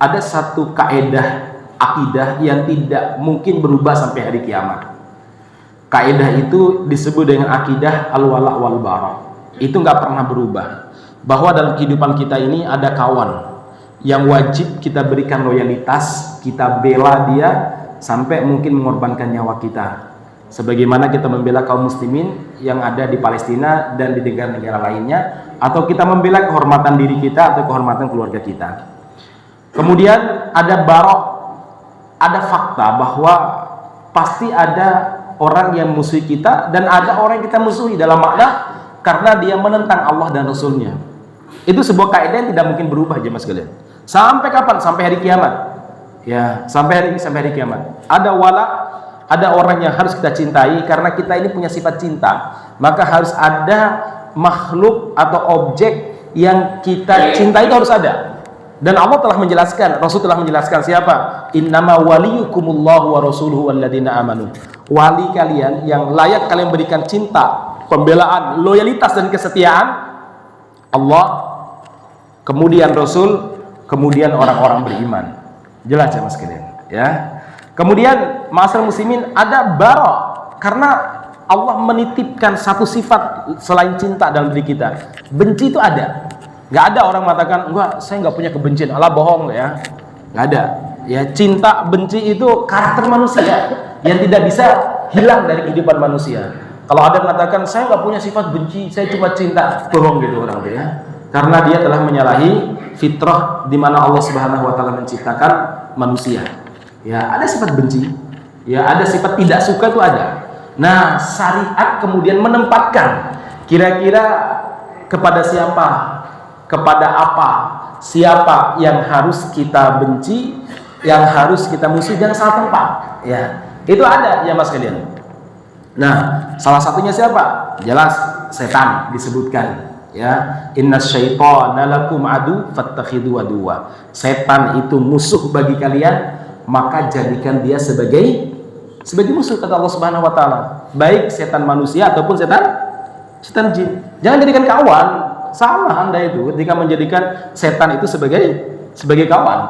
ada satu kaedah akidah yang tidak mungkin berubah sampai hari kiamat. Kaedah itu disebut dengan akidah al-wala wal bara. Itu nggak pernah berubah. Bahwa dalam kehidupan kita ini ada kawan yang wajib kita berikan loyalitas, kita bela dia sampai mungkin mengorbankan nyawa kita. Sebagaimana kita membela kaum muslimin yang ada di Palestina dan di negara-negara lainnya, atau kita membela kehormatan diri kita atau kehormatan keluarga kita. Kemudian ada barok, ada fakta bahwa pasti ada orang yang musuhi kita dan ada orang yang kita musuhi dalam makna karena dia menentang Allah dan Rasulnya. Itu sebuah kaidah yang tidak mungkin berubah, jemaah sekalian. Sampai kapan? Sampai hari kiamat. Ya, sampai hari kiamat. Ada wala, ada orang yang harus kita cintai karena kita ini punya sifat cinta. Maka harus ada makhluk atau objek yang kita cintai, itu harus ada. Dan Allah telah menjelaskan, Rasul telah menjelaskan siapa? Innama waliyukumullahu wa rasuluhu walladzina amanu. Wali kalian yang layak kalian berikan cinta, pembelaan, loyalitas dan kesetiaan Allah, kemudian Rasul, kemudian orang-orang beriman. Jelas ya Mas sekalian, ya. Kemudian ma'asyiral muslimin ada bara, karena Allah menitipkan satu sifat selain cinta dalam diri kita. Benci itu ada. Nggak ada orang mengatakan, enggak, saya nggak punya kebencian, Allah bohong ya. Nggak ada. Ya, cinta, benci itu karakter manusia yang tidak bisa hilang dari kehidupan manusia. Kalau ada yang mengatakan, saya nggak punya sifat benci, saya cuma cinta, bohong gitu orang dia. Karena dia telah menyalahi fitrah di mana Allah Subhanahu wa taala menciptakan manusia. Ya, ada sifat benci, ya ada sifat tidak suka, itu ada. Nah, syariat kemudian menempatkan kira-kira kepada siapa, kepada apa, siapa yang harus kita benci, yang harus kita musuhi, dan salah tempat. Ya, itu ada ya Mas kalian. Nah, salah satunya siapa? Jelas setan disebutkan. Ya, innasyaitana lakum adu fattakhidhu aduwa. Setan itu musuh bagi kalian, maka jadikan dia sebagai musuh, kata Allah Subhanahu wa taala. Baik setan manusia ataupun setan jin. Jangan jadikan kawan. Salah Anda itu ketika menjadikan setan itu sebagai kawan.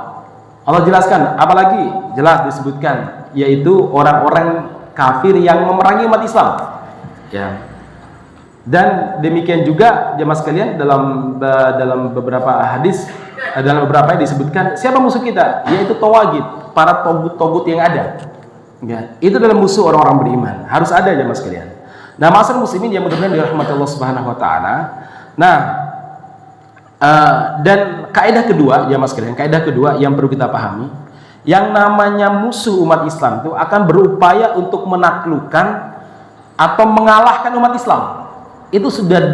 Allah jelaskan, apalagi jelas disebutkan, yaitu orang-orang kafir yang memerangi umat Islam. Ya. Dan demikian juga jemaah sekalian, dalam beberapa hadis, dalam beberapa yang disebutkan siapa musuh kita, yaitu tawagid, para togut-togut yang ada. Ya, itu dalam musuh orang-orang beriman. Harus ada jemaah sekalian. Nah, ma'asyiral muslimin yang mudah-mudahan dirahmati Allah Subhanahu wa taala. Nah, dan kaidah kedua jemaah sekalian, kaidah kedua yang perlu kita pahami, yang namanya musuh umat Islam itu akan berupaya untuk menaklukkan atau mengalahkan umat Islam. Itu sudah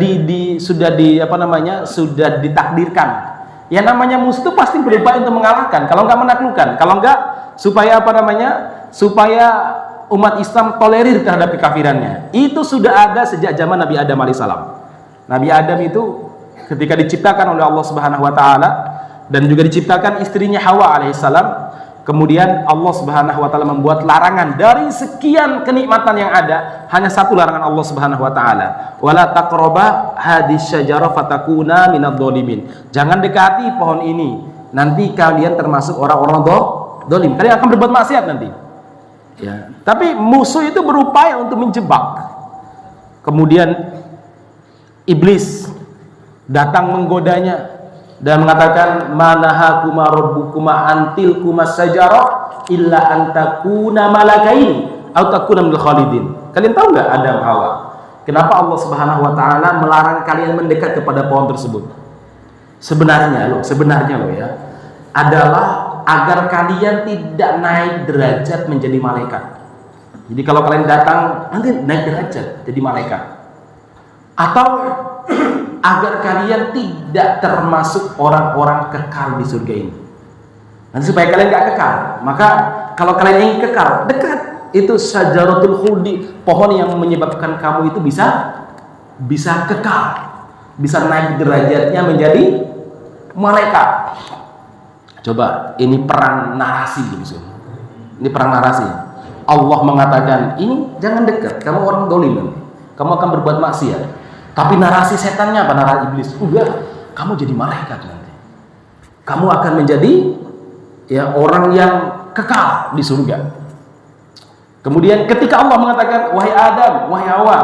sudah ditakdirkan. Yang namanya musuh itu pasti berupaya untuk mengalahkan, kalau enggak menaklukkan, kalau enggak supaya supaya umat Islam tolerir terhadap kekafirannya. Itu sudah ada sejak zaman Nabi Adam alaihissalam. Nabi Adam itu ketika diciptakan oleh Allah Subhanahu wa taala dan juga diciptakan istrinya Hawa alaihissalam, kemudian Allah Subhanahu wa taala membuat larangan dari sekian kenikmatan yang ada, hanya satu larangan Allah Subhanahu wa taala, wala taqraba hadis syajarah fatakuna minadh dhalimin. Jangan dekati pohon ini, nanti kalian termasuk orang-orang zalim. Kalian akan berbuat maksiat nanti. Ya, tapi musuh itu berupaya untuk menjebak. Kemudian iblis datang menggodanya dan mengatakan, manahakuma rabbukuma antil kumas sajarah illa antakuna malakain atau takuna minal khalidin. Kalian tahu nggak Adam Hawa, kenapa Allah Subhanahu wa taala melarang kalian mendekat kepada pohon tersebut? Sebenarnya loh ya, adalah agar kalian tidak naik derajat menjadi malaikat. Jadi kalau kalian datang nanti naik derajat jadi malaikat, atau agar kalian tidak termasuk orang-orang kekal di surga ini. Nanti supaya kalian gak kekal, maka kalau kalian ingin kekal, dekat itu syajaratul khuldi, pohon yang menyebabkan kamu itu bisa kekal, bisa naik derajatnya menjadi malaikat. Coba, ini perang narasi gitu. Ini perang narasi. Allah mengatakan, ini jangan dekat, kamu orang dolim, kamu akan berbuat maksiat. Tapi narasi setannya apa? Narasi iblis, enggak, kamu jadi malaikat nanti. Kamu akan menjadi ya, orang yang kekal di surga. Kemudian ketika Allah mengatakan, wahai Adam, wahai Hawa,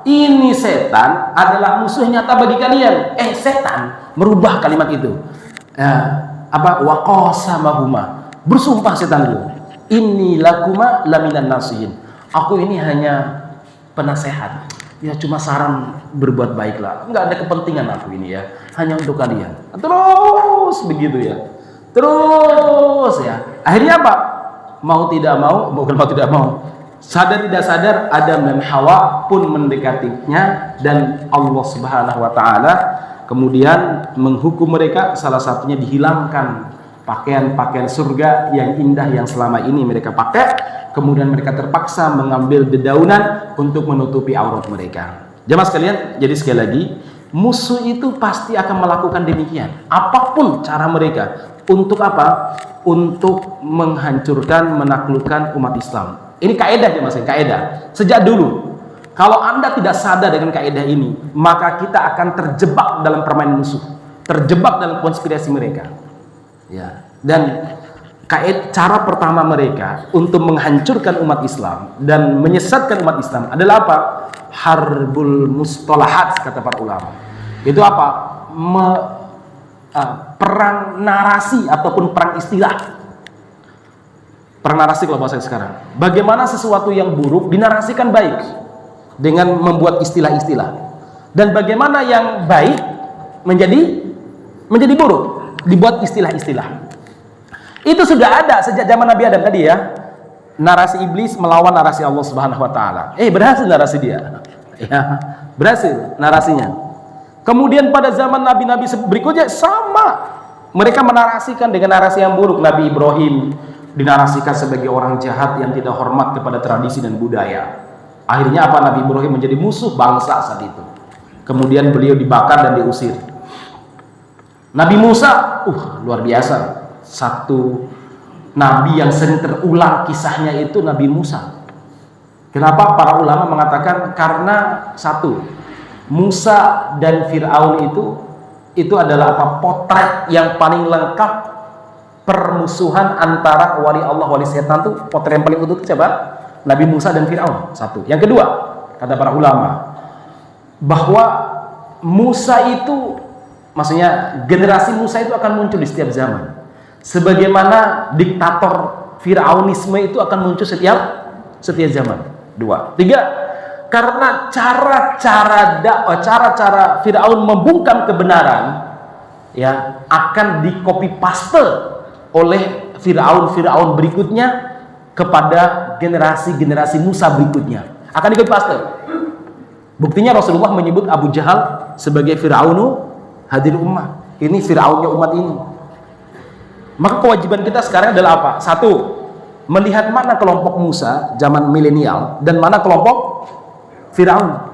ini setan adalah musuh nyata bagi kalian. Setan merubah kalimat itu. Wa qasamahuma, bersumpah setan itu, inni lakuma laminan nasihin, aku ini hanya penasehat, ya cuma saran berbuat baiklah, nggak ada kepentingan aku ini ya, hanya untuk kalian. Terus begitu ya, terus ya, akhirnya apa? Mau tidak mau, bukan mau tidak mau, sadar tidak sadar, Adam dan Hawa pun mendekatinya, dan Allah Subhanahu wa Ta'ala kemudian menghukum mereka. Salah satunya dihilangkan pakaian-pakaian surga yang indah yang selama ini mereka pakai, kemudian mereka terpaksa mengambil dedaunan untuk menutupi aurat mereka. Jemaah sekalian, jadi sekali lagi, musuh itu pasti akan melakukan demikian, apapun cara mereka. Untuk apa? Untuk menghancurkan, menaklukkan umat Islam. Ini kaedah ya mas, kaedah sejak dulu. Kalau Anda tidak sadar dengan kaedah ini, maka kita akan terjebak dalam permainan musuh, terjebak dalam konspirasi mereka. Ya. Dan cara pertama mereka untuk menghancurkan umat Islam dan menyesatkan umat Islam adalah apa? Harbul mustalahat, kata para ulama. Itu apa? Perang narasi ataupun perang istilah. Perang narasi kalau bahasa sekarang. Bagaimana sesuatu yang buruk dinarasikan baik dengan membuat istilah-istilah, dan bagaimana yang baik menjadi buruk dibuat istilah-istilah. Itu sudah ada sejak zaman Nabi Adam tadi ya. Narasi iblis melawan narasi Allah Subhanahu wa Ta'ala. Berhasil narasi dia. Ya, berhasil narasinya. Kemudian pada zaman nabi-nabi berikutnya sama, mereka menarasikan dengan narasi yang buruk. Nabi Ibrahim dinarasikan sebagai orang jahat yang tidak hormat kepada tradisi dan budaya. Akhirnya apa? Nabi Ibrahim menjadi musuh bangsa saat itu. Kemudian beliau dibakar dan diusir. Nabi Musa, luar biasa. Satu nabi yang sering terulang kisahnya itu Nabi Musa. Kenapa para ulama mengatakan? Karena satu, Musa dan Fir'aun itu adalah apa? Potret yang paling lengkap permusuhan antara wali Allah, wali setan tuh. Potret yang paling utuh itu siapa? Nabi Musa dan Fir'aun. Satu. Yang kedua, kata para ulama, bahwa Musa itu, maksudnya generasi Musa itu akan muncul di setiap zaman. Sebagaimana diktator Fir'aunisme itu akan muncul setiap zaman. Dua. Tiga. Karena cara-cara Fir'aun membungkam kebenaran ya akan di-copy paste oleh Fir'aun berikutnya kepada generasi Musa berikutnya. Akan di-copy paste. Buktinya Rasulullah menyebut Abu Jahal sebagai Fir'aunu hadir ummah. Ini Fir'aunnya umat ini. Maka kewajiban kita sekarang adalah apa? Satu, melihat mana kelompok Musa zaman milenial dan mana kelompok Fir'aun.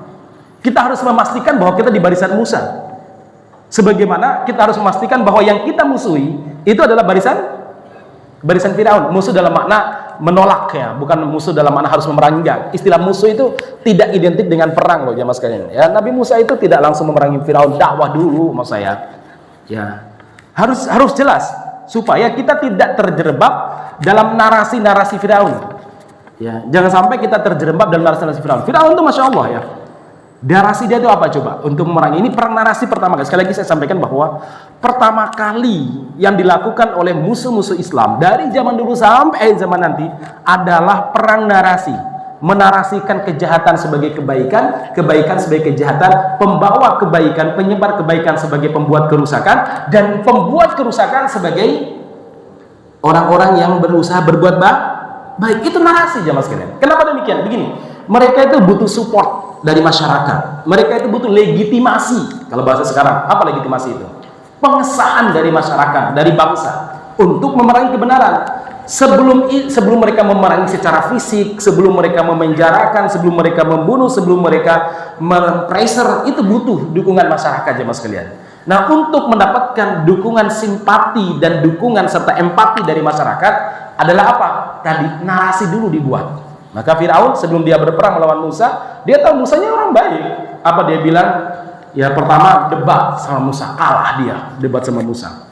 Kita harus memastikan bahwa kita di barisan Musa. Sebagaimana kita harus memastikan bahwa yang kita musuhi itu adalah barisan Fir'aun. Musuh dalam makna menolak ya, bukan musuh dalam makna harus memerangi. Istilah musuh itu tidak identik dengan perang loh jamaah sekalian. Ya, Nabi Musa itu tidak langsung memerangi Fir'aun, dakwah dulu maksud saya. Ya. Harus jelas supaya kita tidak terjerembab dalam narasi Fir'aun. Ya, jangan sampai kita terjerembab dalam narasi Fir'aun. Fir'aun itu Masya Allah ya, narasi dia itu apa coba untuk memerangi? Ini perang narasi pertama kali. Sekali lagi saya sampaikan bahwa pertama kali yang dilakukan oleh musuh-musuh Islam dari zaman dulu sampai zaman nanti adalah perang narasi. Menarasikan kejahatan sebagai kebaikan, kebaikan sebagai kejahatan, pembawa kebaikan, penyebar kebaikan sebagai pembuat kerusakan, dan pembuat kerusakan sebagai orang-orang yang berusaha berbuat baik. Itu narasi jamaah sekalian. Kenapa demikian? Begini, mereka itu butuh support dari masyarakat. Mereka itu butuh legitimasi. Kalau bahasa sekarang, apa legitimasi itu? Pengesahan dari masyarakat, dari bangsa untuk memerangi kebenaran. Sebelum mereka memerangi secara fisik, sebelum mereka memenjarakan, sebelum mereka membunuh, sebelum mereka mempressure, itu butuh dukungan masyarakat jemaah sekalian. Nah, untuk mendapatkan dukungan simpati dan dukungan serta empati dari masyarakat adalah apa? Tadi narasi dulu dibuat. Maka Fir'aun sebelum dia berperang melawan Musa, dia tahu Musanya orang baik. Apa dia bilang? Ya pertama debat sama Musa, kalah dia debat sama Musa.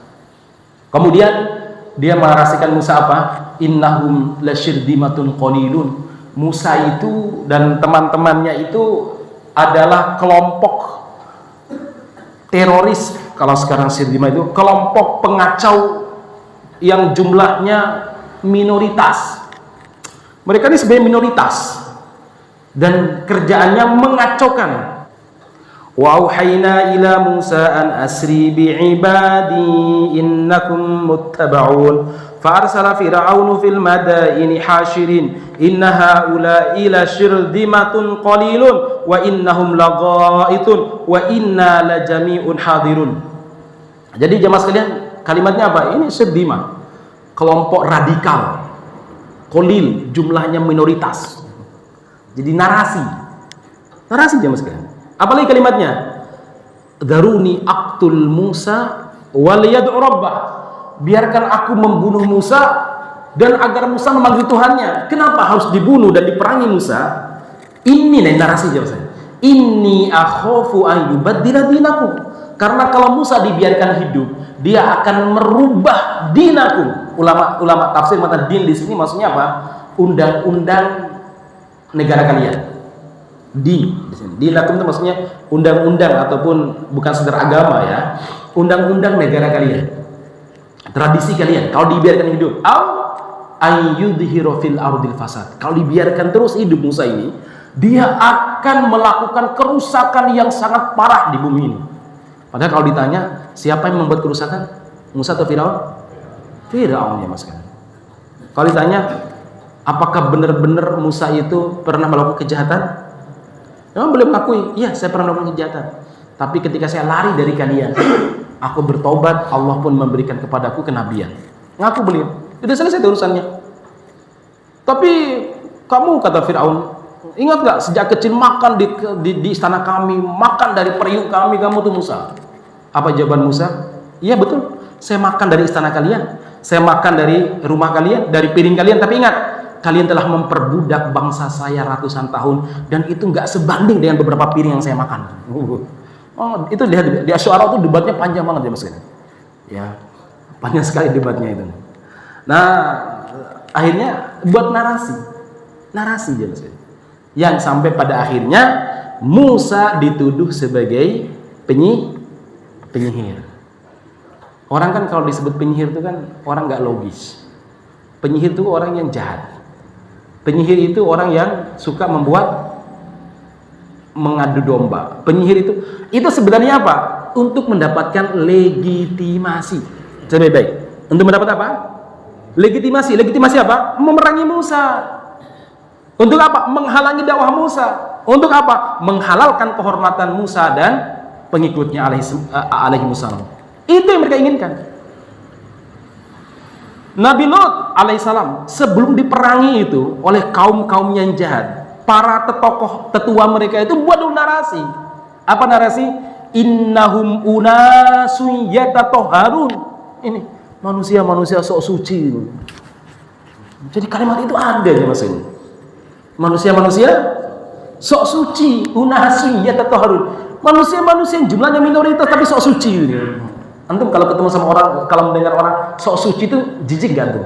Kemudian dia menarasikan Musa apa? Innahum lasyirdimatun qalilun. Musa itu dan teman-temannya itu adalah kelompok teroris. Kalau sekarang Sirdima itu kelompok pengacau yang jumlahnya minoritas. Mereka ini sebenarnya minoritas dan kerjaannya mengacaukan. Wa auhayna ila Musa an asri bi ibadi innakum muttaba'un fa arsala fir'aunu fil madaini hashirin inna haula'i la shirdimatun qalilun wa innahum laghaitun wa inna la jami'un hadirun. Jadi jemaah sekalian, kalimatnya apa? Ini Sirdima, kelompok radikal, qalil, jumlahnya minoritas. Jadi narasi jemaah sekalian. Apalagi kalimatnya, daruni aqtul Musa wal yad'u rabbah. Biarkan aku membunuh Musa dan agar Musa memanggil Tuhannya. Kenapa harus dibunuh dan diperangi Musa? Ini narasi jemaah sekalian. Inni akhafu an yubaddila dinakum. Karena kalau Musa dibiarkan hidup, dia akan merubah dinakum. Ulama tafsir mata din di sini maksudnya apa? Undang-undang negara kalian. Dinakum itu maksudnya undang-undang ataupun bukan sekedar agama ya, undang-undang negara kalian, tradisi kalian. Kalau dibiarkan hidup, ayyudhiru fil ardil fasad. Kalau dibiarkan terus hidup Musa ini, dia akan melakukan kerusakan yang sangat parah di bumi ini. Padahal kalau ditanya siapa yang membuat kerusakan, Musa atau Firaun? Firaun ya mas kan. Kalau ditanya apakah benar-benar Musa itu pernah melakukan kejahatan? Memang boleh mengakui, iya saya pernah melakukan kejahatan. Tapi ketika saya lari dari kalian, aku bertobat, Allah pun memberikan kepadaku kenabian. Ngaku beliau, sudah selesai urusannya. Tapi kamu, kata Firaun, ingat gak sejak kecil makan di istana kami, makan dari periuk kami, kamu tuh Musa. Apa jawaban Musa? Iya betul, saya makan dari istana kalian, saya makan dari rumah kalian, dari piring kalian. Tapi ingat, kalian telah memperbudak bangsa saya ratusan tahun dan itu nggak sebanding dengan beberapa piring yang saya makan. Oh, itu lihat di Asy'ara itu debatnya panjang banget ya mas. Ya, panjang sekali debatnya itu. Nah, akhirnya buat narasi ya mas. Yang sampai pada akhirnya Musa dituduh sebagai penyihir. Orang kan kalau disebut penyihir itu kan orang nggak logis. Penyihir itu orang yang jahat. Penyihir itu orang yang suka mengadu domba. Penyihir itu sebenarnya apa? Untuk mendapatkan legitimasi. Coba baik. Untuk mendapat apa? Legitimasi. Legitimasi apa? Memerangi Musa. Untuk apa? Menghalangi dakwah Musa. Untuk apa? Menghalalkan kehormatan Musa dan pengikutnya alaihi wasallam. Itu yang mereka inginkan. Nabi Lut alaihissalam sebelum diperangi itu oleh kaum-kaum yang jahat, para tokoh tetua mereka itu buat narasi. Apa narasi? Innahum unasun yatatoharun. Ini manusia-manusia sok suci. Jadi kalimat itu ada ya mas ini. Manusia-manusia sok suci, unasun yatatoharun. Manusia-manusia yang jumlahnya minoritas tapi sok suci. Antum kalau ketemu sama orang, kalau mendengar orang sok suci itu jijik gak tuh?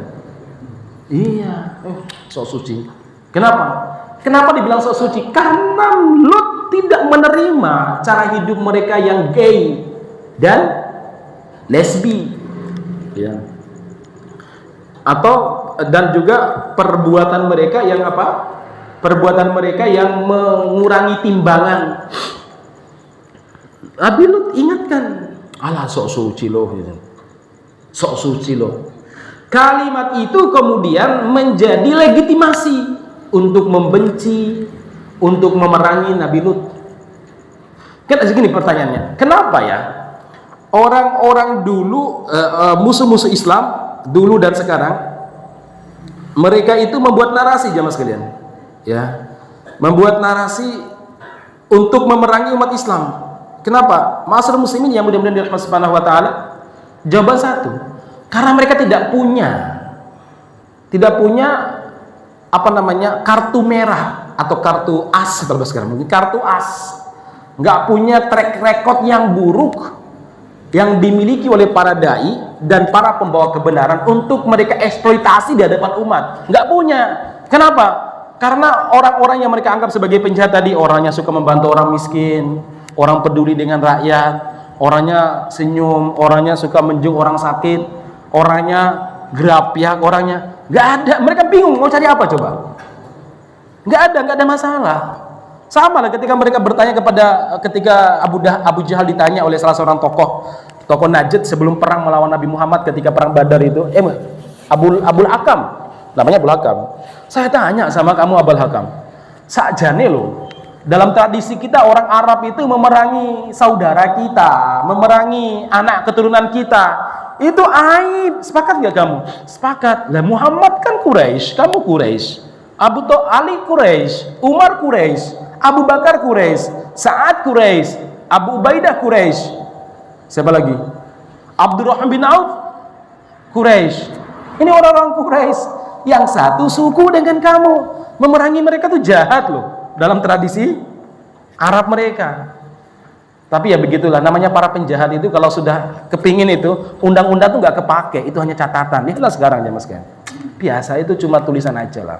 Iya, sok suci. Kenapa dibilang sok suci? Karena Lut tidak menerima cara hidup mereka yang gay dan lesbi, ya. Dan juga perbuatan mereka yang apa? Perbuatan mereka yang mengurangi timbangan. Nabi Lut ingatkan. Alah sok suci loh, sok suci loh. Kalimat itu kemudian menjadi legitimasi untuk membenci, untuk memerangi Nabi Lut. Kan segini pertanyaannya, kenapa ya orang-orang dulu, musuh-musuh Islam dulu dan sekarang, mereka itu membuat narasi jamaah sekalian, ya, membuat narasi untuk memerangi umat Islam. Kenapa? Ma'asyiral muslimin yang mudah-mudahan dirahmati Subhanahu wa taala. Jawaban satu, karena mereka tidak punya apa namanya, kartu merah atau kartu as kalau sekarang mungkin kartu as. Nggak punya track record yang buruk yang dimiliki oleh para dai dan para pembawa kebenaran untuk mereka eksploitasi di hadapan umat. Nggak punya. Kenapa? Karena orang-orang yang mereka anggap sebagai penjahat tadi, orangnya suka membantu orang miskin, orang peduli dengan rakyat, orangnya senyum, orangnya suka menjung orang sakit, orangnya gerapiak, orangnya nggak ada. Mereka bingung mau cari apa coba. Nggak ada masalah. Sama lah ketika mereka bertanya ketika Abu Jahal ditanya oleh salah seorang tokoh Najd sebelum perang melawan Nabi Muhammad ketika perang Badar itu, Abul Hakam, namanya Abul Hakam. Saya tanya sama kamu Abul Hakam, sakjane loh, dalam tradisi kita orang Arab itu memerangi saudara kita, memerangi anak keturunan kita, itu aib. Sepakat nggak kamu? Sepakat. Lah Muhammad kan Quraisy, kamu Quraisy, Ali Quraisy, Umar Quraisy, Abu Bakar Quraisy, Sa'ad Quraisy, Abu Ubaidah Quraisy, siapa lagi? Abdurrahman bin Auf Quraisy. Ini orang-orang Quraisy yang satu suku dengan kamu. Memerangi mereka tuh jahat loh dalam tradisi Arab mereka. Tapi ya begitulah, namanya para penjahat itu kalau sudah kepingin itu undang-undang tuh nggak kepake, itu hanya catatan. Inilah sekarang ya mas kan. Biasa itu cuma tulisan aja lah.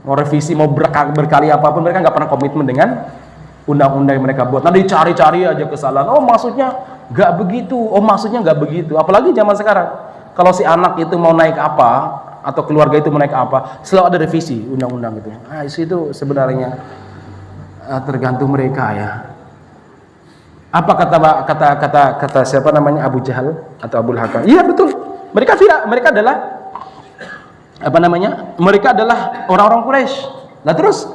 Mau revisi, mau berkali apapun, mereka nggak pernah komitmen dengan undang-undang yang mereka buat. Nanti cari-cari aja kesalahan. Oh maksudnya nggak begitu, oh maksudnya nggak begitu. Apalagi zaman sekarang, kalau si anak itu mau naik apa atau keluarga itu mau naik apa, selalu ada revisi undang-undang itu. Nah itu sebenarnya tergantung mereka ya. Apa kata siapa namanya, Abu Jahal atau Abul Hakam? Iya betul. Mereka adalah apa namanya? Mereka adalah orang-orang Quraisy. Nah terus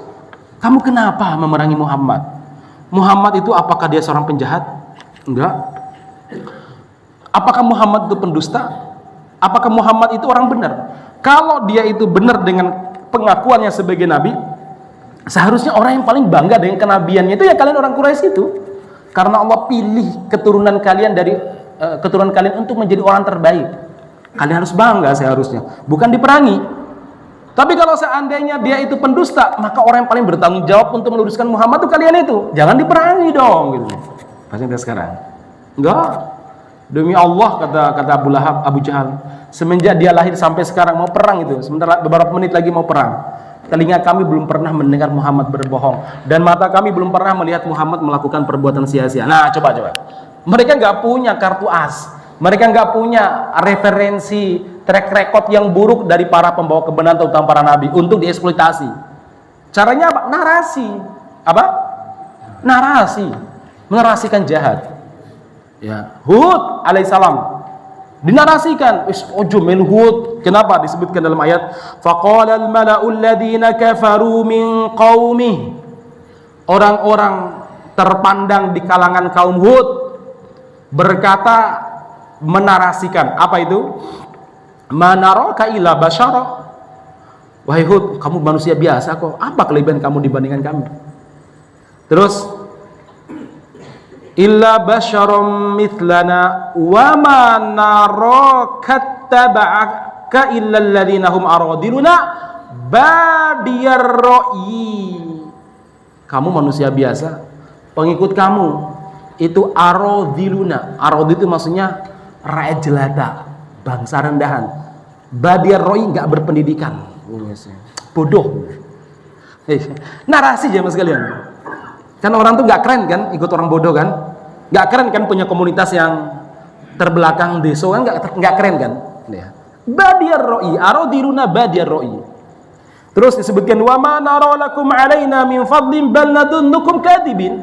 kamu kenapa memerangi Muhammad? Muhammad itu apakah dia seorang penjahat? Enggak. Apakah Muhammad itu pendusta? Apakah Muhammad itu orang benar? Kalau dia itu benar dengan pengakuannya sebagai nabi, seharusnya orang yang paling bangga dengan kenabiannya itu ya kalian orang Quraisy itu. Karena Allah pilih keturunan kalian untuk menjadi orang terbaik. Kalian harus bangga seharusnya, bukan diperangi. Tapi kalau seandainya dia itu pendusta, maka orang yang paling bertanggung jawab untuk meluruskan Muhammad itu kalian itu. Jangan diperangi dong gitu. Pasti sekarang. Enggak. Demi Allah kata Abu Jahal, semenjak dia lahir sampai sekarang mau perang itu, sementara beberapa menit lagi mau perang. Telinga kami belum pernah mendengar Muhammad berbohong, dan mata kami belum pernah melihat Muhammad melakukan perbuatan sia-sia. Nah coba. Mereka nggak punya kartu as, mereka nggak punya referensi track record yang buruk dari para pembawa kebenaran terutama para nabi untuk dieksploitasi. Caranya apa? Narasi, menarasikan jahat. Ya, Hud alaihissalam dinarasikan, ojo melu Hud. Kenapa disebutkan dalam ayat faqala al-mala'u alladziina kafaru min qaumih, orang-orang terpandang di kalangan kaum Hud berkata, menarasikan apa itu? Manaraka illa basyara, wahai Hud, kamu manusia biasa kok, apa kelebihan kamu dibandingkan kami? Terus illa basyarum mithlana wa ma naraka taba'aka illa alladhina hum aradiluna badiyar ra'i. Kamu manusia biasa, pengikut kamu itu aradiluna. Aradil itu maksudnya rakyat jelata, bangsa rendahan. Badiyar ra'i enggak berpendidikan, bodoh. Narasi ya mas kalian. Kan orang tuh nggak keren kan ikut orang bodoh kan, nggak keren kan punya komunitas yang terbelakang deso kan, nggak keren kan. Badiyar ro'i, arodiruna badiyar ro'i. Terus disebutkan wa ma nara lakum alaina min fadlin bal nadunnukum kadibin.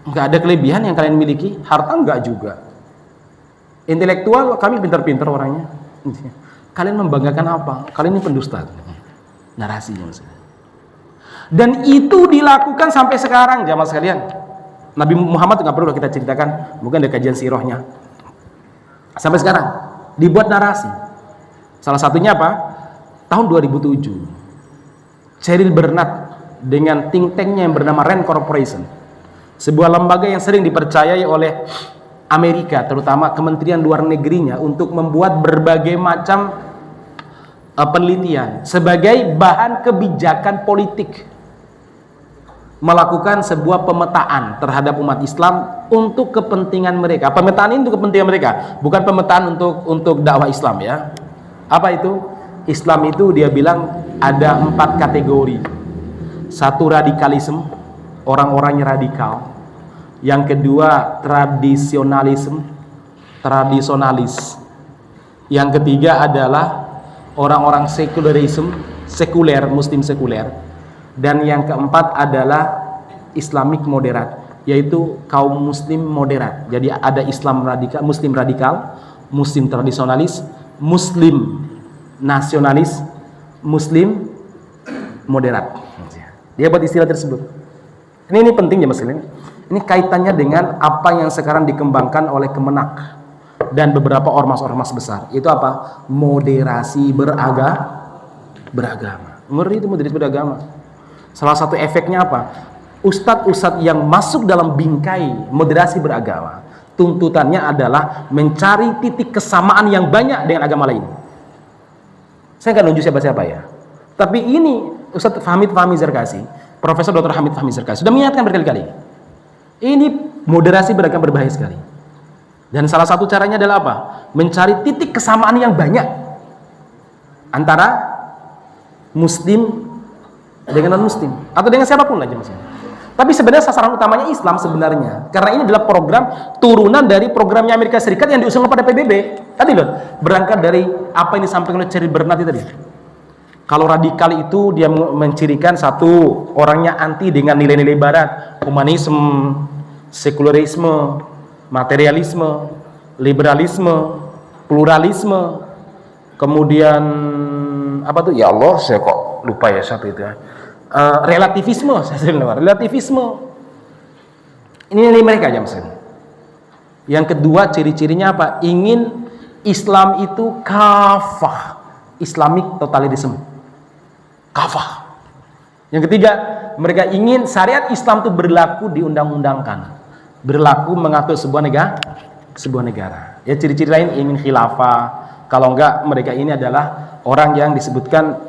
Nggak ada kelebihan yang kalian miliki, harta nggak juga. Intelektual kami pintar-pintar orangnya. Kalian membanggakan apa? Kalian ini pendusta. Narasinya maksudnya. Dan itu dilakukan sampai sekarang jamaah sekalian. Nabi Muhammad nggak perlu kita ceritakan, mungkin ada kajian sirahnya. Sampai sekarang dibuat narasi. Salah satunya apa? Tahun 2007 Cheryl Bernard dengan think tanknya yang bernama Rand Corporation, sebuah lembaga yang sering dipercayai oleh Amerika, terutama Kementerian Luar Negerinya, untuk membuat berbagai macam penelitian sebagai bahan kebijakan politik. melakukan sebuah pemetaan terhadap umat Islam untuk kepentingan mereka. Pemetaan ini untuk kepentingan mereka, bukan pemetaan untuk dakwah Islam ya. Apa itu? Islam itu dia bilang ada 4 kategori. Satu, radikalisme, orang-orangnya radikal. Yang kedua, tradisionalis. Yang ketiga adalah orang-orang sekuler, muslim sekuler. Dan yang keempat adalah Islamik moderat, yaitu kaum muslim moderat. Jadi ada Islam radikal, muslim tradisionalis, muslim nasionalis, muslim moderat. Dia buat istilah tersebut. Ini penting ya Mas. Ini kaitannya dengan apa yang sekarang dikembangkan oleh Kemenak dan beberapa ormas-ormas besar. Itu apa? Moderasi beragama. Ngeri itu moderasi beragama. Salah satu efeknya apa? Ustadz-ustadz yang masuk dalam bingkai moderasi beragama, tuntutannya adalah mencari titik kesamaan yang banyak dengan agama lain. Saya nggak nunjuk siapa-siapa ya. Tapi ini Ustadz Hamid Fahmi Zarkasi, Profesor Dr. Hamid Fahmi Zarkasi sudah mengingatkan berkali-kali. Ini moderasi beragama berbahaya sekali. Dan salah satu caranya adalah apa? Mencari titik kesamaan yang banyak antara muslim dengan non-muslim atau dengan siapapun aja Mas. Tapi sebenarnya sasaran utamanya Islam sebenarnya. Karena ini adalah program turunan dari programnya Amerika Serikat yang diusung pada PBB. Tadi loh, berangkat dari apa yang disampaikan oleh Thierry Bernard tadi. Kalau radikal itu dia mencirikan satu, orangnya anti dengan nilai-nilai barat, humanisme, sekularisme, materialisme, liberalisme, pluralisme, kemudian apa tuh? Ya Allah, saya kok lupa ya satu itu ya. Relativisme, relativisme. Ini nilai mereka aja Mas. Yang kedua, ciri-cirinya apa? Ingin Islam itu kafah, Islamic totalitarianism. Kafah. Yang ketiga, mereka ingin syariat Islam itu berlaku diundang-undangkan, berlaku mengatur sebuah negara. Ya, ciri-ciri lain ingin khilafah. Kalau enggak, mereka ini adalah orang yang disebutkan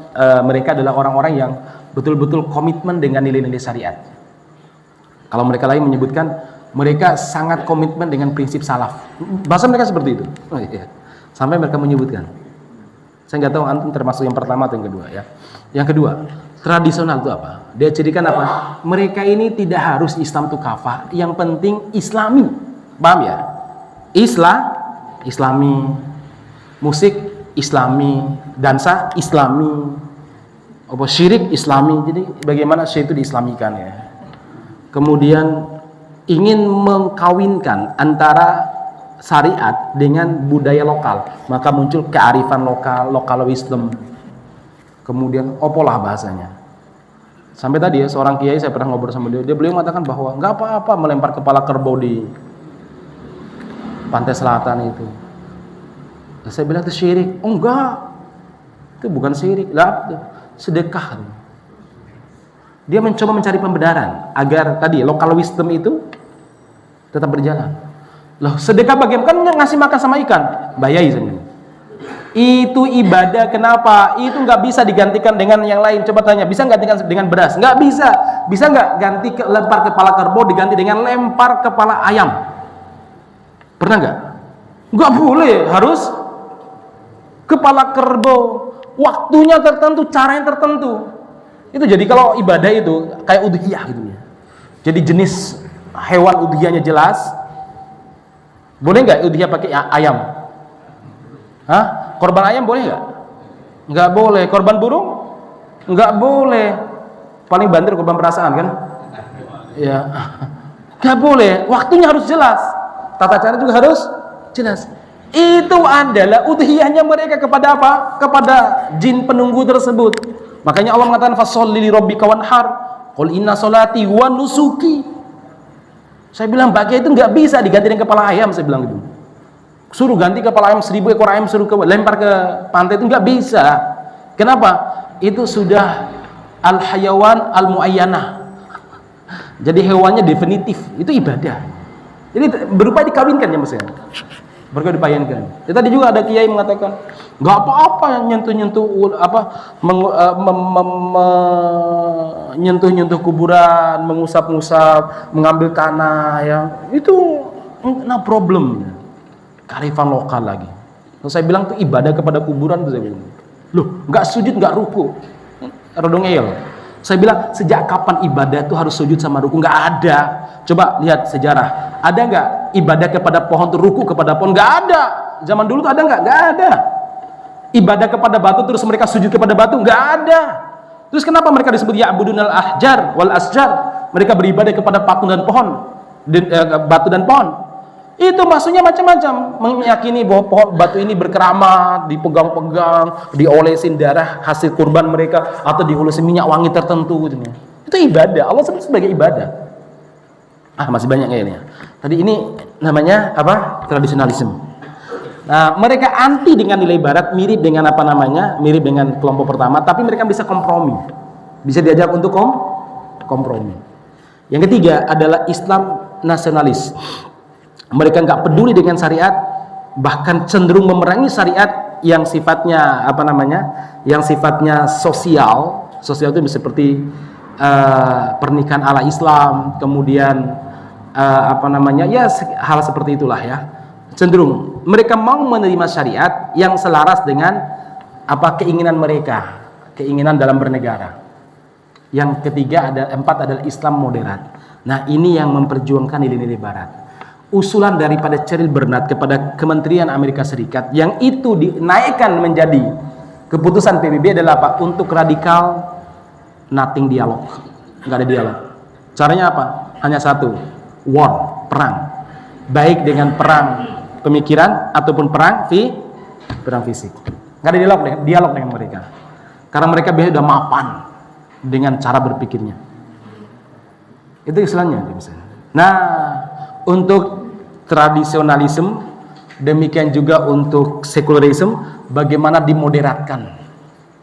mereka adalah orang-orang yang betul-betul komitmen dengan nilai-nilai syariat. Kalau mereka lain menyebutkan mereka sangat komitmen dengan prinsip salaf. Bahasa mereka seperti itu. Oh, iya. Sampai mereka menyebutkan. Saya nggak tahu antum termasuk yang pertama atau yang kedua ya. Yang kedua, tradisional itu apa? Dia cirikan apa? Mereka ini tidak harus Islam itu kafah, yang penting Islami. Paham ya? Islami, musik Islami, dansa Islami, apa syirik Islami. Jadi bagaimana syirik itu diislamikan ya. Kemudian ingin mengkawinkan antara syariat dengan budaya lokal, maka muncul kearifan lokal wisdom. Kemudian opolah bahasanya. Sampai tadi ya seorang kiai saya pernah ngobrol sama dia beliau mengatakan bahwa nggak apa-apa melempar kepala kerbau di pantai selatan itu. Saya bilang itu syirik. Oh enggak, itu bukan syirik lah, sedekah. Dia mencoba mencari pembenaran agar tadi lokal wisdom itu tetap berjalan. Loh, sedekah bagaimana? Kan ngasih makan sama ikan, bayai sebenarnya. Itu ibadah, kenapa? Itu nggak bisa digantikan dengan yang lain. Coba tanya, bisa nggak gantikan dengan beras? Nggak bisa. Bisa nggak ganti lempar kepala kerbau diganti dengan lempar kepala ayam? Pernah nggak? Nggak boleh, harus kepala kerbau. Waktunya tertentu, caranya tertentu. Itu jadi kalau ibadah itu kayak udhiyah gitu ya. Jadi jenis hewan udhiyahnya jelas. Boleh nggak udhiyah pakai ayam? Hah? Korban ayam boleh nggak? Nggak boleh. Korban burung? Nggak boleh. Paling banter korban perasaan kan? Ya. Nggak boleh. Waktunya harus jelas. Tata cara juga harus jelas. Itu adalah udhiyahnya mereka kepada apa? Kepada jin penunggu tersebut. Makanya Allah mengatakan fasholli li rabbika wanhar. Qul inna sholati wa nusuki. Saya bilang bagian itu nggak bisa diganti dengan kepala ayam, saya bilang gitu. Suruh ganti kepala ayam 1000 ekor ayam suruh lempar ke pantai itu nggak bisa. Kenapa? Itu sudah al-hayawan al-muayyanah. Jadi hewannya definitif, itu ibadah. Jadi berupa dikawinkan ya maksudnya. Mereka dipayankan. Ya, tadi juga ada kiai mengatakan, nggak apa-apa yang nyentuh-nyentuh nyentuh-nyentuh kuburan, mengusap-ngusap, mengambil tanah, ya itu no problem. Kearifan lokal lagi. Terus saya bilang tuh ibadah kepada kuburan tuh saya bilang. Loh, nggak sujud, nggak ruku. Rodongel. Saya bilang, sejak kapan ibadah itu harus sujud sama ruku? Nggak ada. Coba lihat sejarah. Ada nggak ibadah kepada pohon itu ruku kepada pohon? Nggak ada. Zaman dulu tuh ada nggak? Nggak ada. Ibadah kepada batu terus mereka sujud kepada batu? Nggak ada. Terus kenapa mereka disebut ya'budunal ahjar wal asjar? Mereka beribadah kepada patung dan pohon, batu dan pohon. Itu maksudnya macam-macam, meyakini bahwa pohon batu ini berkeramat, dipegang-pegang, diolesin darah hasil kurban mereka, atau diolesin minyak wangi tertentu gitu. Itu ibadah. Allah sebut sebagai ibadah. Masih banyak kayaknya. Tadi ini namanya apa? Tradisionalisme. Nah, mereka anti dengan nilai barat, mirip dengan apa namanya? Mirip dengan kelompok pertama, tapi mereka bisa kompromi. Bisa diajak untuk kompromi. Yang ketiga adalah Islam nasionalis. Mereka nggak peduli dengan syariat, bahkan cenderung memerangi syariat yang sifatnya apa namanya, yang sifatnya sosial itu seperti pernikahan ala Islam, kemudian apa namanya, ya hal seperti itulah ya. Cenderung mereka mau menerima syariat yang selaras dengan apa keinginan mereka, keinginan dalam bernegara. Yang ketiga empat adalah Islam moderat. Nah, ini yang memperjuangkan nilai-nilai Barat. Usulan daripada Cyril Bernard kepada Kementerian Amerika Serikat yang itu dinaikkan menjadi keputusan PBB adalah apa? Untuk radikal, nothing dialog, nggak ada dialog. Caranya apa? Hanya satu, war, perang, baik dengan perang pemikiran ataupun perang fisik. Nggak ada dialog dengan mereka, karena mereka biasanya sudah mapan dengan cara berpikirnya. Itu istilahnya misalnya. Nah, untuk tradisionalisme, demikian juga untuk sekularisme, bagaimana dimoderatkan?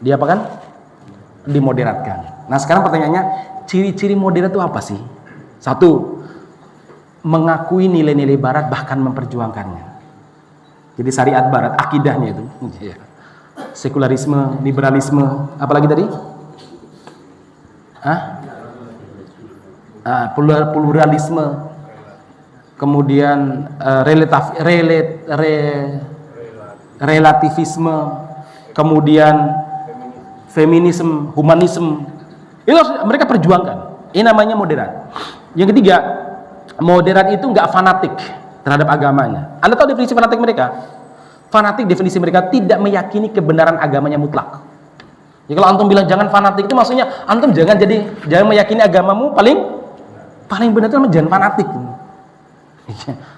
Dia apa kan? Dimoderatkan. Nah, sekarang pertanyaannya, ciri-ciri moderat itu apa sih? Satu, mengakui nilai-nilai Barat bahkan memperjuangkannya. Jadi syariat Barat, akidahnya itu. Sekularisme, liberalisme, apalagi tadi? Pluralisme. Kemudian relativisme, kemudian feminisme, humanisme, itu mereka perjuangkan. Ini namanya moderat. Yang ketiga, moderat itu nggak fanatik terhadap agamanya. Anda tahu definisi fanatik mereka? Fanatik definisi mereka tidak meyakini kebenaran agamanya mutlak. Ya, kalau antum bilang jangan fanatik, itu maksudnya antum jangan meyakini agamamu paling benar, itu jangan fanatik.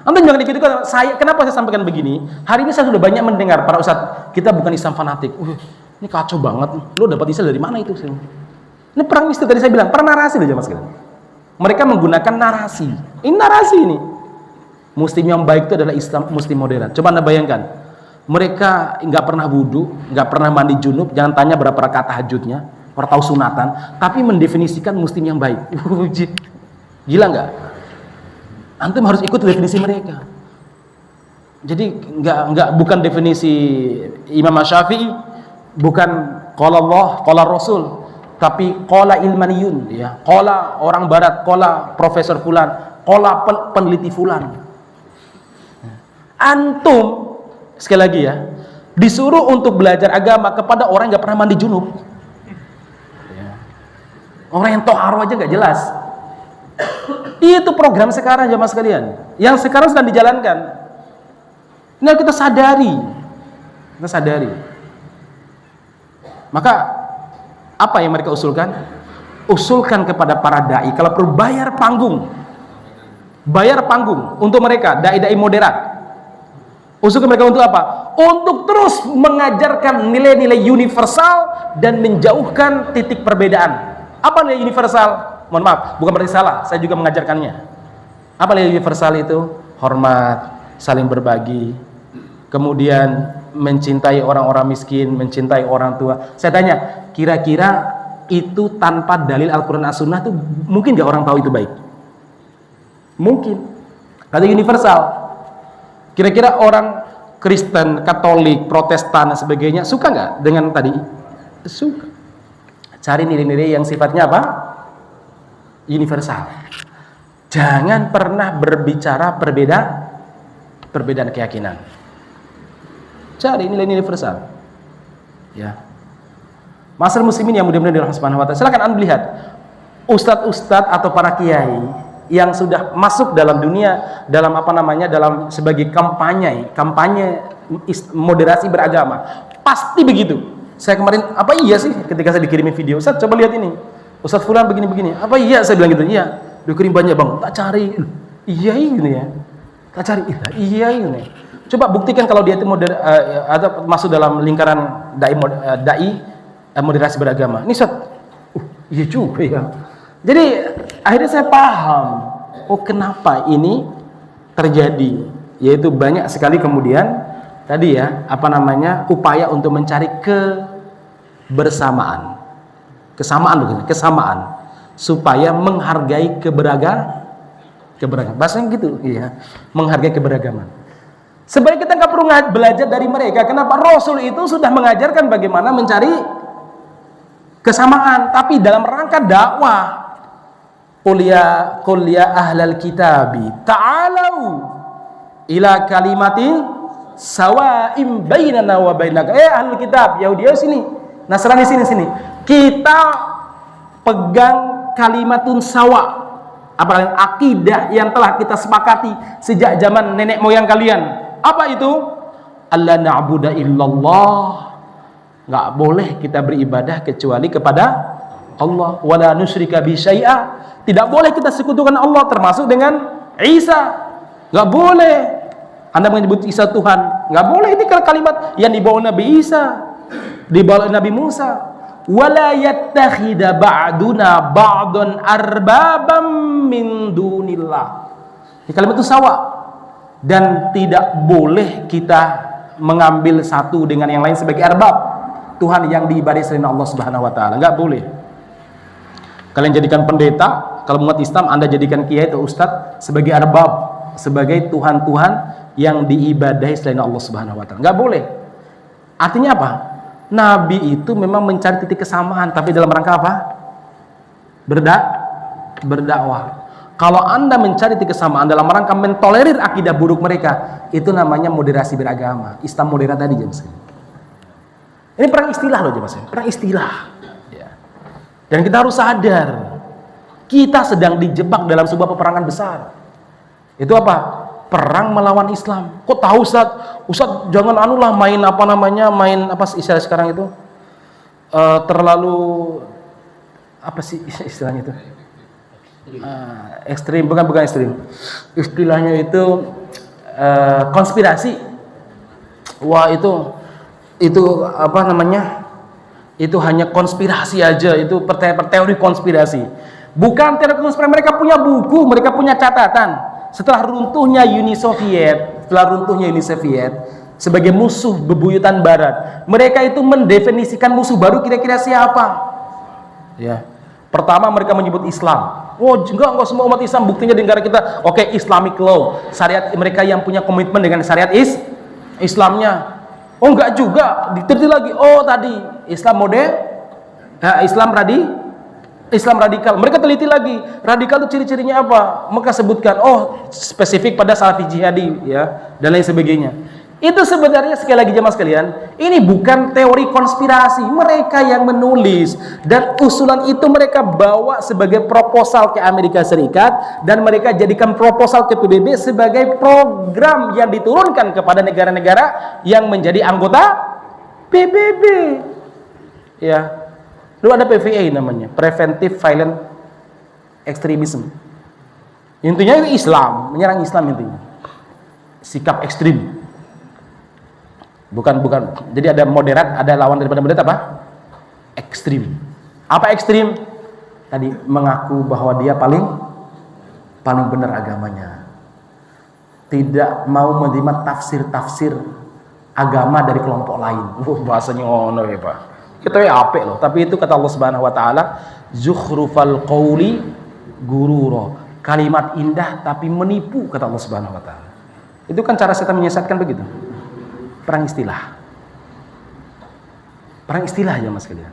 Antum jangan dikit-dikit. Kenapa saya sampaikan begini? Hari ini saya sudah banyak mendengar para ustadz, kita bukan Islam fanatik. Ini kacau banget. Lo dapat Islam dari mana itu? Ini perang istilah tadi saya bilang, perang narasi loh jemaah sekalian. Mereka menggunakan narasi. Ini narasi ini. Muslim yang baik itu adalah Islam, Muslim moderat. Coba Anda bayangkan, mereka nggak pernah wudu, nggak pernah mandi junub, jangan tanya berapa rakaat tahajudnya, orang tahu sunatan, tapi mendefinisikan Muslim yang baik. Gila nggak? Antum harus ikut definisi mereka. Jadi bukan definisi Imam Syafi'i, bukan qala Allah, qala Rasul, tapi qala ilmaniyun, ya. Qala orang barat, qala profesor fulan, qala peneliti fulan. Antum sekali lagi ya, disuruh untuk belajar agama kepada orang yang nggak pernah mandi junub. Orang yang toharo aja nggak jelas. Itu program sekarang jemaah sekalian, yang sekarang sedang dijalankan. Ini kita sadari. Maka apa yang mereka usulkan? Usulkan kepada para dai, kalau perlu bayar panggung untuk mereka, dai-dai moderat. Usulkan mereka untuk apa? Untuk terus mengajarkan nilai-nilai universal dan menjauhkan titik perbedaan. Apa nilai universal? Mohon maaf, bukan berarti salah, saya juga mengajarkannya. Apa nilai universal itu? Hormat, saling berbagi, kemudian mencintai orang-orang miskin, mencintai orang tua. Saya tanya, kira-kira itu tanpa dalil Al-Quran As-Sunnah itu mungkin gak orang tahu itu baik? Mungkin. Kata universal. Kira-kira orang Kristen, Katolik, Protestan dan sebagainya suka nggak dengan tadi? Suka. Cari nilai-nilai yang sifatnya apa? Universal. Jangan pernah berbicara perbedaan keyakinan. Cari nilai-nilai universal. Ya. Masyarakat muslimin yang mudah-mudahan dirahmati Subhanahu wa taala. Silakan Anda lihat ustadz-ustadz atau para kiai yang sudah masuk dalam dunia dalam dalam sebagai kampanye moderasi beragama. Pasti begitu. Saya kemarin, apa iya sih ketika saya dikirimin video, Ustaz coba lihat ini. Ustaz fulan begini-begini. Apa iya saya bilang gitu? Iya. Dikirim banyak, Bang. Tak cari. Iya ini ya. Tak cari. Iya ini. Coba buktikan kalau dia itu atau masuk dalam lingkaran moderasi beragama. Ini Ustaz. Iya juga ya. Jadi akhirnya saya paham, oh kenapa ini terjadi, yaitu banyak sekali kemudian tadi ya, upaya untuk mencari kesamaan supaya menghargai keberagaman. Bahasanya gitu, ya, menghargai keberagaman. Sebenarnya kita nggak perlu belajar dari mereka. Kenapa? Rasul itu sudah mengajarkan bagaimana mencari kesamaan, tapi dalam rangka dakwah. Qul ya ahlal kitabi ta'alau ila kalimatin sawa'im bainana wa bainaka. Ahlul kitab, Yahudi sini, Nasrani sini. Kita pegang kalimatun sawa. Apalagi akidah yang telah kita sepakati sejak zaman nenek moyang kalian. Apa itu? Alla na'budu illallah. Enggak boleh kita beribadah kecuali kepada Allah. Wala nusyrika bi syai'a. Tidak boleh kita sekutukan Allah, termasuk dengan Isa. Nggak boleh Anda menyebut Isa Tuhan. Nggak boleh. Ini kalimat yang dibawa Nabi Isa, dibawa Nabi Musa. Wala yattakhidha ba'duna ba'dan arbabam min dunillah. Ini kalimat itu sawa. Dan tidak boleh kita mengambil satu dengan yang lain sebagai arbab, Tuhan yang diibadahi selain Allah Subhanahu wa taala. Nggak boleh. Kalian jadikan pendeta, kalau umat Islam Anda jadikan kiai atau ustadz sebagai arbab, sebagai Tuhan-Tuhan yang diibadahi selain Allah Subhanahu wa taala. Enggak boleh. Artinya apa? Nabi itu memang mencari titik kesamaan, tapi dalam rangka apa? Berdakwah. Kalau Anda mencari titik kesamaan dalam rangka mentolerir akidah buruk mereka, itu namanya moderasi beragama. Islam moderat tadi jam segini. Ini perang istilah loh jemaah. Perang istilah. Dan kita harus sadar, kita sedang dijebak dalam sebuah peperangan besar. Itu apa? Perang melawan Islam. Kok tahu Ustaz? Ustaz jangan main apa istilah sekarang itu? Terlalu apa sih istilahnya itu? Ekstrim, bukan ekstrim. Istilahnya itu konspirasi. Wah itu apa namanya? Itu hanya konspirasi aja, itu teori konspirasi. Bukan teori konspirasi, mereka punya buku, mereka punya catatan. Setelah runtuhnya Uni Soviet sebagai musuh bebuyutan Barat, mereka itu mendefinisikan musuh baru kira-kira siapa? Ya. Pertama mereka menyebut Islam. Oh, enggak semua umat Islam, buktinya di negara kita. Oke, Islamic law, syariat mereka yang punya komitmen dengan syariat Islamnya. Oh enggak juga, diteliti lagi. Oh tadi Islam modern, Islam radikal. Mereka teliti lagi. Radikal itu ciri-cirinya apa? Maka sebutkan, oh spesifik pada Salafi jihadi ya dan lain sebagainya. Itu sebenarnya sekali lagi jemaah sekalian, ini bukan teori konspirasi. Mereka yang menulis dan usulan itu mereka bawa sebagai proposal ke Amerika Serikat dan mereka jadikan proposal ke PBB sebagai program yang diturunkan kepada negara-negara yang menjadi anggota PBB. Ya. Lalu ada PVA namanya, Preventive Violent Extremism. Intinya itu Islam, menyerang Islam intinya. Sikap ekstrim. Bukan. Jadi ada moderat, ada lawan daripada moderat apa? Ekstrim. Apa ekstrim? Tadi mengaku bahwa dia paling benar agamanya. Tidak mau menerima tafsir agama dari kelompok lain. Bahasanya ngono ya, Pak. Kita ya apik loh, tapi itu kata Allah Subhanahu wa taala, zukhrufal qauli gurura. Kalimat indah tapi menipu kata Allah Subhanahu wa taala. Itu kan cara setan menyesatkan begitu. Perang istilah. Perang istilah ya Mas kalian.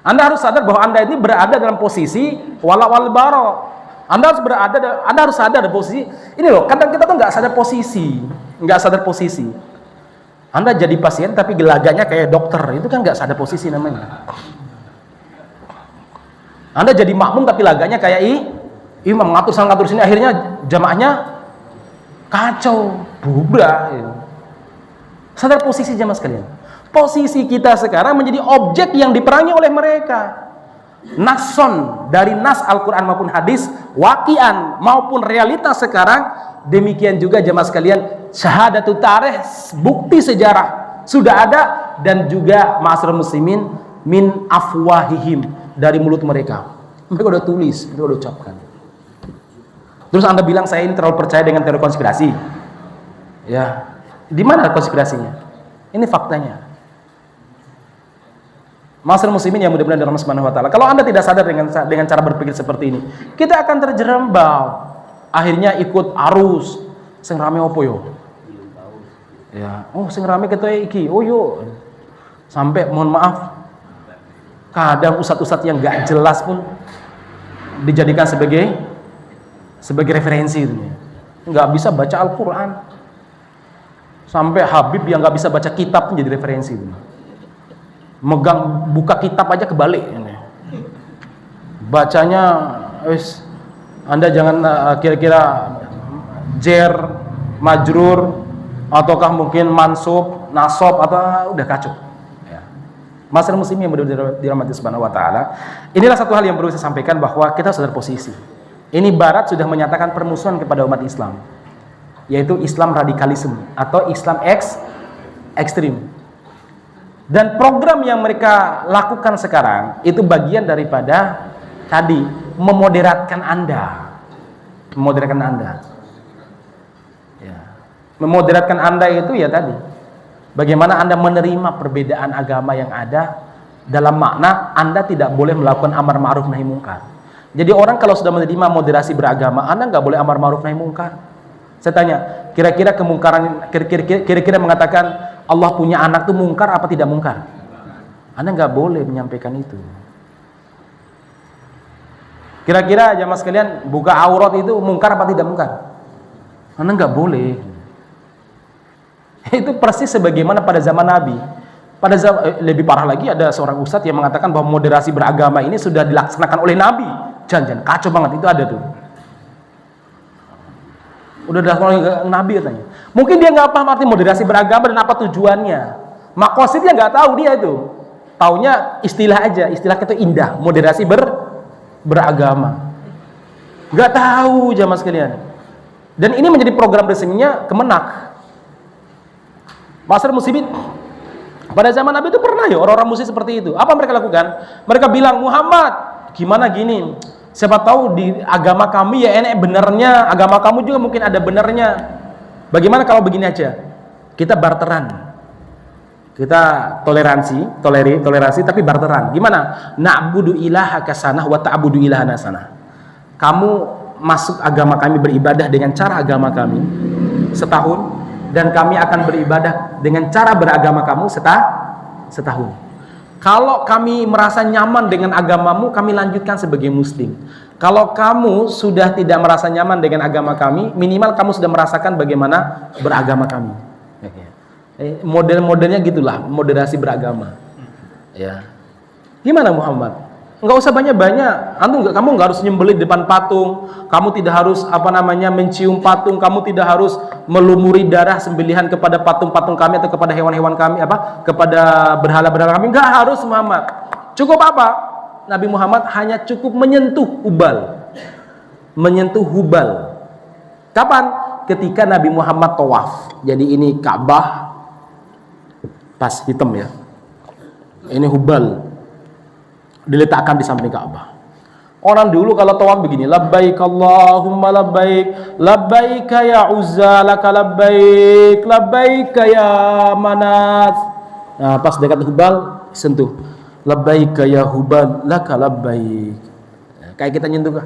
Anda harus sadar bahwa Anda ini berada dalam posisi wala wal bara. Anda harus sadar di posisi ini loh. Kadang kita tuh nggak sadar posisi. Anda jadi pasien tapi gelaganya kayak dokter, itu kan nggak sadar posisi namanya. Anda jadi makmum tapi laganya kayak imam, ngatur sana ngatur sini, akhirnya jamaahnya kacau, bubrah. Ya. Sadar posisi jamaah sekalian. Posisi kita sekarang menjadi objek yang diperangi oleh mereka. Nason dari nas Al-Quran maupun hadis, waqian maupun realitas sekarang, demikian juga jamaah sekalian, syahadatut tarikh, bukti sejarah sudah ada, dan juga ma'asyiral muslimin min afwahihim, dari mulut mereka. Mereka udah tulis, mereka udah ucapkan. Terus Anda bilang saya ini terlalu percaya dengan teori konspirasi. Ya, di mana konspirasinya? Ini faktanya. Ma'asyiral muslimin yang mudah-mudahan dari Allah Subhanahu wa taala. Kalau Anda tidak sadar dengan cara berpikir seperti ini, kita akan terjerembab. Akhirnya ikut arus. Sing rame opo yo? Ya, oh sing rame ketua iki. Oh yo. Sampai mohon maaf, kadang ustadz-ustadz yang gak jelas pun dijadikan sebagai referensi itu. Nggak bisa baca Al-Quran. Sampai Habib yang nggak bisa baca kitab pun jadi referensi itu. Megang buka kitab aja kebalik ini. Bacanya Anda jangan kira-kira jer, majrur, ataukah mungkin mansub, nasab, atau udah kacau. Ma'asyiral muslimin yang mudah-mudahan dirahmati Subhanahu wa taala. Inilah satu hal yang perlu saya sampaikan, bahwa kita sadar posisi. Ini barat sudah menyatakan permusuhan kepada umat Islam, yaitu Islam radikalisme atau Islam ekstrim. Dan program yang mereka lakukan sekarang itu bagian daripada tadi memoderatkan Anda. Memoderatkan Anda. Ya. Memoderatkan Anda itu ya tadi, bagaimana Anda menerima perbedaan agama yang ada, dalam makna Anda tidak boleh melakukan amar ma'ruf nahi mungkar. Jadi orang kalau sudah menerima moderasi beragama, Anda nggak boleh amar ma'ruf nahi mungkar. Saya tanya, kira-kira kemungkaran, kira-kira mengatakan Allah punya anak itu mungkar apa tidak mungkar? Anda nggak boleh menyampaikan itu. Kira-kira jamaah sekalian, buka aurat itu mungkar apa tidak mungkar? Anda nggak boleh. Itu persis sebagaimana pada zaman Nabi. Pada zaman, lebih parah lagi, ada seorang ustadz yang mengatakan bahwa moderasi beragama ini sudah dilaksanakan oleh Nabi. Jangan, kacau banget, itu ada tuh. Udah dilaksanakan oleh Nabi katanya. Mungkin dia nggak paham arti moderasi beragama dan apa tujuannya. Makosidnya nggak tahu dia itu. Taunya istilah aja, istilah itu indah, moderasi beragama. Nggak tahu jamaah sekalian. Dan ini menjadi program resminya Kemenak. Ma'asyiral muslimin, pada zaman Nabi itu pernah ya orang-orang musyrik seperti itu. Apa mereka lakukan? Mereka bilang, Muhammad, gimana gini? Siapa tahu di agama kami ya enak benernya, agama kamu juga mungkin ada benernya. Bagaimana kalau begini aja? Kita barteran. Kita toleransi tapi barteran. Gimana? Na'budu ilahaka sanah wa ta'budu ilahana sanah. Kamu masuk agama kami, beribadah dengan cara agama kami setahun, dan kami akan beribadah dengan cara beragama kamu setahun. Kalau kami merasa nyaman dengan agamamu, kami lanjutkan sebagai muslim. Kalau kamu sudah tidak merasa nyaman dengan agama kami, minimal kamu sudah merasakan bagaimana beragama kami. Model-modelnya gitulah, moderasi beragama. Ya. Gimana Muhammad? Enggak usah banyak-banyak. Kamu enggak harus nyembelih depan patung. Kamu tidak harus mencium patung. Kamu tidak harus melumuri darah sembelihan kepada patung-patung kami atau kepada hewan-hewan kami, kepada berhala-berhala kami. Enggak harus Muhammad. Cukup apa? Nabi Muhammad hanya cukup menyentuh hubal. Menyentuh hubal. Kapan? Ketika Nabi Muhammad tawaf. Jadi ini Ka'bah tas hitam ya. Ini hubal diletakkan di samping Ka'bah. Orang dulu kalau tawaf begini, labbaik Allahumma labbaik, labbaik ya Uzza laka labbaik, labbaik ya Manat. Nah, pas dekat hubal sentuh, labbaik ya hubal laka labbaik. Nah, kayak kita nyentuh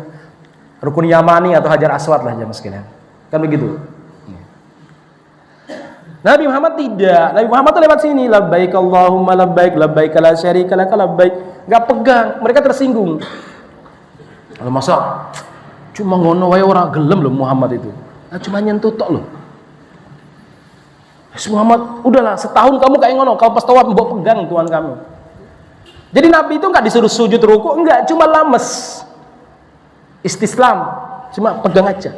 Rukun Yamani atau Hajar Aswad lah jamaah sekalian. Kan begitu. Nabi Muhammad tidak. Nabi Muhammad tuh lewat sini, labbaik Allahumma labbaik, labbaik la syarika laka labbaik. Enggak pegang, mereka tersinggung. Kalau masa cuma ngono wae orang gelem loh Muhammad itu. Nah, cuma nyentuh tok loh. Muhammad, udahlah setahun kamu kayak ngono, kalau pas tawaf mbok pegang Tuhan kamu. Jadi Nabi itu enggak disuruh sujud ruku, enggak, cuma lames. Istislam, cuma pegang aja.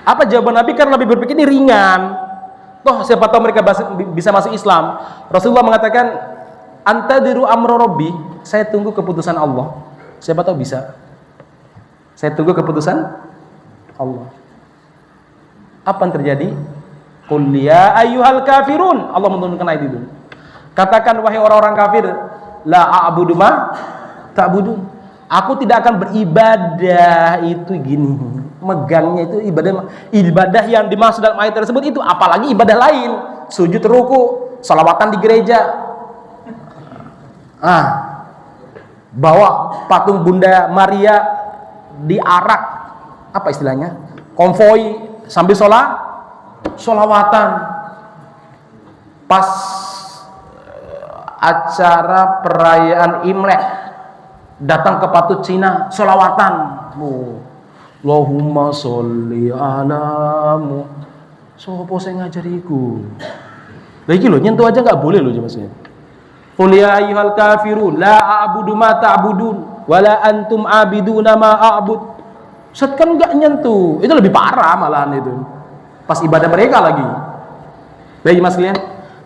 Apa jawaban Nabi? Karena Nabi berpikir ini ringan. Toh siapa tahu mereka bisa masuk Islam. Rasulullah mengatakan, antadiru amro robbi, saya tunggu keputusan Allah. Siapa tahu bisa. Saya tunggu keputusan Allah. Apa yang terjadi? Qul ya ayyuhal kafirun. Allah menurunkan ayat itu. Katakan wahai orang-orang kafir, la a'budu ma ta'budun. Aku tidak akan beribadah itu gini. Megangnya itu ibadah yang dimaksud dalam ayat tersebut itu, apalagi ibadah lain, sujud ruku, salawatan di gereja. Bawa patung Bunda Maria diarak, apa istilahnya? Konvoi sambil sholawatan. Pas acara perayaan Imlek datang ke patut Cina, sholawatan. Allahumma sholli ala mu. Sopo sing ngajariku. Lah iki lho nyentuh aja enggak boleh lho maksudnya. Qul ya ayyuhal kafirun la a'budu ma ta'budun wala antum abiduna ma a'bud. Ustaz kan enggak nyentuh. Itu lebih parah malahan itu. Pas ibadah mereka lagi. Baik Mas kalian.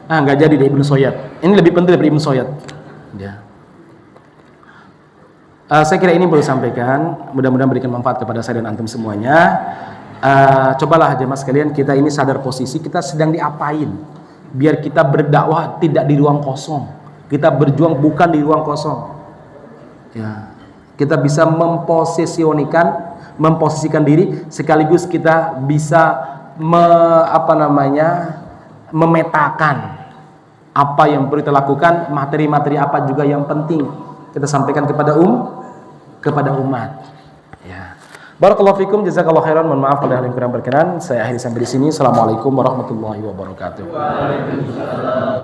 Enggak jadi dari Ibnu Soyad. Ini lebih penting dari Ibnu Soyad. Ya. Saya kira ini perlu sampaikan, mudah-mudahan berikan manfaat kepada saya dan antum semuanya. Cobalah jemaah sekalian, kita ini sadar posisi kita sedang diapain, biar kita berdakwah tidak di ruang kosong, kita berjuang bukan di ruang kosong. Ya, kita bisa memposisikan diri, sekaligus kita bisa memetakan apa yang perlu kita lakukan, materi-materi apa juga yang penting kita sampaikan kepada umat. Ya. Barakallahu fikum, jazakallahu khairan. Mohon maaf kalau ada yang kurang berkenan. Saya akhiri sampai di sini. Assalamualaikum warahmatullahi wabarakatuh. Waalaikumsalam.